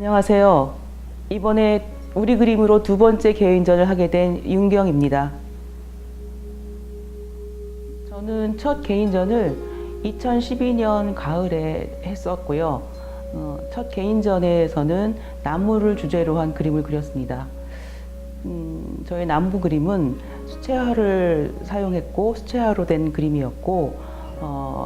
안녕하세요. 이번에 우리 그림으로 두 번째 개인전을 하게 된 윤경입니다. 저는 첫 개인전을 2012년 가을에 했었고요. 첫 개인전에서는 나무를 주제로 한 그림을 그렸습니다. 저의 나무 그림은 수채화를 사용했고 수채화로 된 그림이었고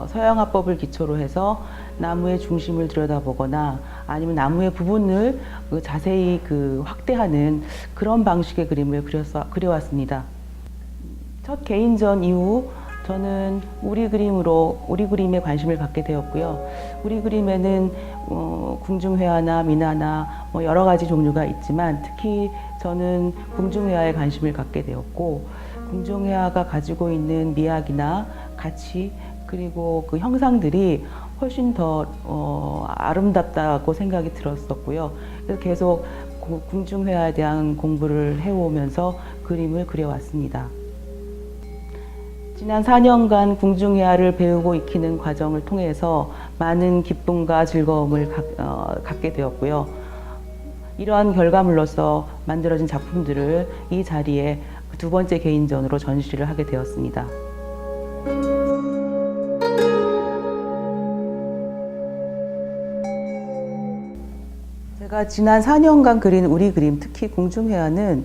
서양화법을 기초로 해서 나무의 중심을 들여다보거나 아니면 나무의 부분을 자세히 확대하는 그런 방식의 그림을 그려왔습니다. 첫 개인전 이후 저는 우리 그림에 관심을 갖게 되었고요. 우리 그림에는 궁중회화나 민화나 여러 가지 종류가 있지만 특히 저는 궁중회화에 관심을 갖게 되었고, 궁중회화가 가지고 있는 미학이나 가치 그리고 그 형상들이 훨씬 더 아름답다고 생각이 들었었고요. 그래서 계속 궁중회화에 대한 공부를 해오면서 그림을 그려왔습니다. 지난 4년간 궁중회화를 배우고 익히는 과정을 통해서 많은 기쁨과 즐거움을 갖게 되었고요. 이러한 결과물로서 만들어진 작품들을 이 자리에 두 번째 개인전으로 전시를 하게 되었습니다. 제가 지난 4년간 그린 우리 그림, 특히 궁중회화는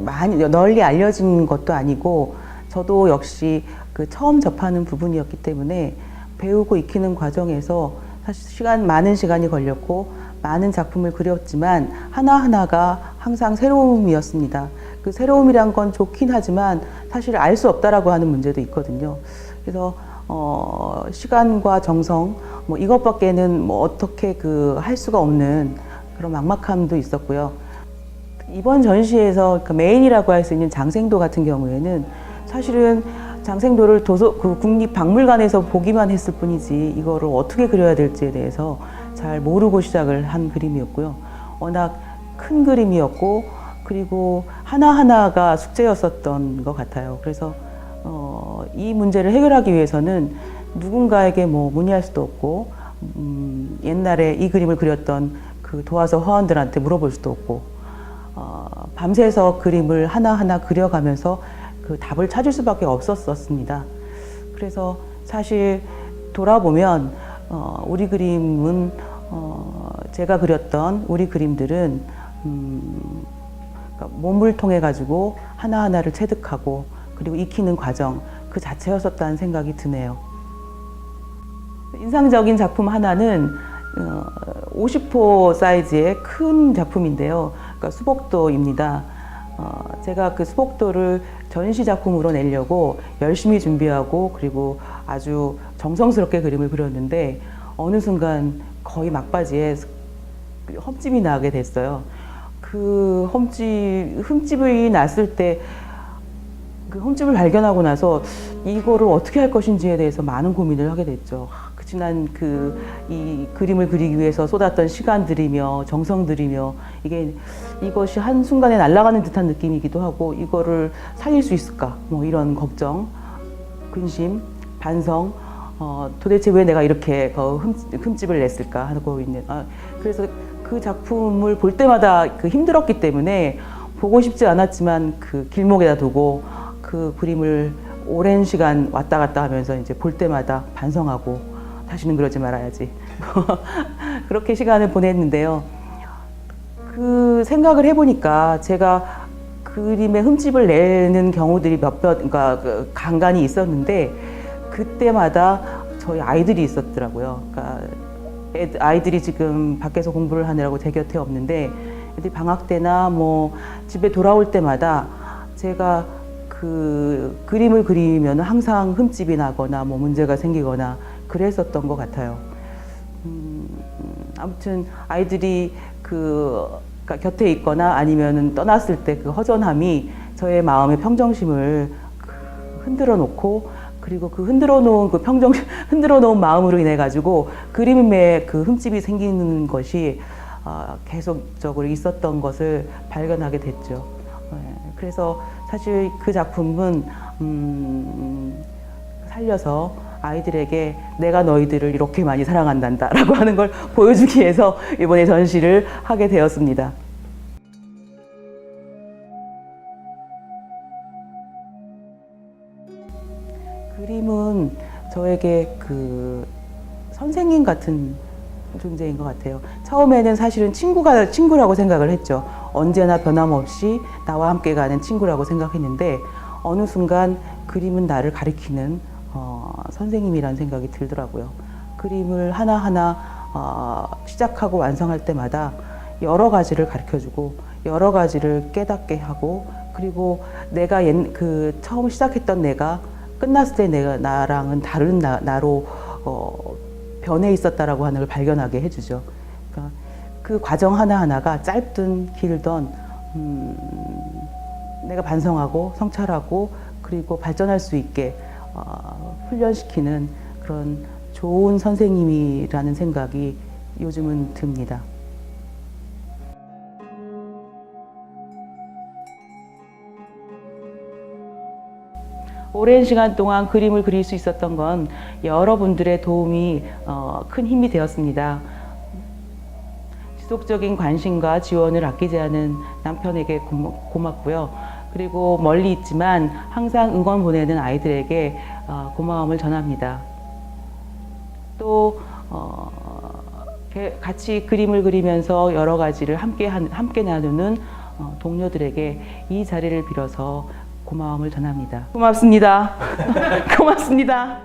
많이 널리 알려진 것도 아니고 저도 역시 처음 접하는 부분이었기 때문에 배우고 익히는 과정에서 사실 많은 시간이 걸렸고 많은 작품을 그렸지만 하나하나가 항상 새로움이었습니다. 그 새로움이란 건 좋긴 하지만 사실 알 수 없다라고 하는 문제도 있거든요. 그래서 시간과 정성 이것밖에는 어떻게 할 수가 없는 그런 막막함도 있었고요. 이번 전시에서 메인이라고 할 수 있는 장생도 같은 경우에는 사실은 장생도를 국립박물관에서 보기만 했을 뿐이지 이거를 어떻게 그려야 될지에 대해서 잘 모르고 시작을 한 그림이었고요. 워낙 큰 그림이었고 그리고 하나하나가 숙제였었던 것 같아요. 그래서 이 문제를 해결하기 위해서는 누군가에게 문의할 수도 없고 옛날에 이 그림을 그렸던 도화서 화원들한테 물어볼 수도 없고 밤새서 그림을 하나하나 그려가면서 그 답을 찾을 수밖에 없었습니다. 그래서 사실 돌아보면 우리 그림은 제가 그렸던 우리 그림들은 몸을 통해 가지고 하나하나를 체득하고 그리고 익히는 과정 그 자체였었다는 생각이 드네요. 인상적인 작품 하나는 50호 사이즈의 큰 작품인데요. 그러니까 수복도입니다. 제가 그 수복도를 전시 작품으로 내려고 열심히 준비하고 그리고 아주 정성스럽게 그림을 그렸는데 어느 순간 거의 막바지에 흠집이 나게 됐어요. 그 흠집이 났을 때 그 흠집을 발견하고 나서 이거를 어떻게 할 것인지에 대해서 많은 고민을 하게 됐죠. 지난 이 그림을 그리기 위해서 쏟았던 시간들이며 정성들이며 이것이 한순간에 날아가는 듯한 느낌이기도 하고 이거를 살릴 수 있을까 이런 걱정, 근심, 반성, 도대체 왜 내가 이렇게 흠집을 냈을까 하고 있는 그래서 그 작품을 볼 때마다 힘들었기 때문에 보고 싶지 않았지만 길목에다 두고 그 그림을 오랜 시간 왔다 갔다 하면서 이제 볼 때마다 반성하고 다시는 그러지 말아야지. 그렇게 시간을 보냈는데요. 그 생각을 해보니까 제가 그림에 흠집을 내는 경우들이 그러니까 간간이 있었는데 그때마다 저희 아이들이 있었더라고요. 그러니까 아이들이 지금 밖에서 공부를 하느라고 제 곁에 없는데 애들이 방학 때나 집에 돌아올 때마다 제가 그림을 그리면 항상 흠집이 나거나 문제가 생기거나 그랬었던 것 같아요. 아무튼 아이들이 그러니까 곁에 있거나 아니면 떠났을 때 그 허전함이 저의 마음의 평정심을 흔들어 놓고 그리고 흔들어 놓은 마음으로 인해 가지고 그림에 흠집이 생기는 것이 계속적으로 있었던 것을 발견하게 됐죠. 그래서 사실 그 작품은 살려서 아이들에게 내가 너희들을 이렇게 많이 사랑한단다 라고 하는 걸 보여주기 위해서 이번에 전시를 하게 되었습니다. 그림은 저에게 그 선생님 같은 존재인 것 같아요. 처음에는 사실은 친구라고 생각을 했죠. 언제나 변함없이 나와 함께 가는 친구라고 생각했는데 어느 순간 그림은 나를 가리키는 선생님이라는 생각이 들더라고요. 그림을 하나하나 시작하고 완성할 때마다 여러 가지를 가르쳐주고 여러 가지를 깨닫게 하고 그리고 내가 처음 시작했던 내가 끝났을 때 나랑은 다른 나로 변해 있었다라고 하는 걸 발견하게 해주죠. 그러니까 그 과정 하나하나가 짧든 길든 내가 반성하고 성찰하고 그리고 발전할 수 있게 훈련시키는 그런 좋은 선생님이라는 생각이 요즘은 듭니다. 오랜 시간 동안 그림을 그릴 수 있었던 건 여러분들의 도움이 큰 힘이 되었습니다. 지속적인 관심과 지원을 아끼지 않은 남편에게 고맙고요. 그리고 멀리 있지만 항상 응원 보내는 아이들에게 고마움을 전합니다. 또 같이 그림을 그리면서 여러 가지를 함께 나누는 동료들에게 이 자리를 빌어서 고마움을 전합니다. 고맙습니다. 고맙습니다.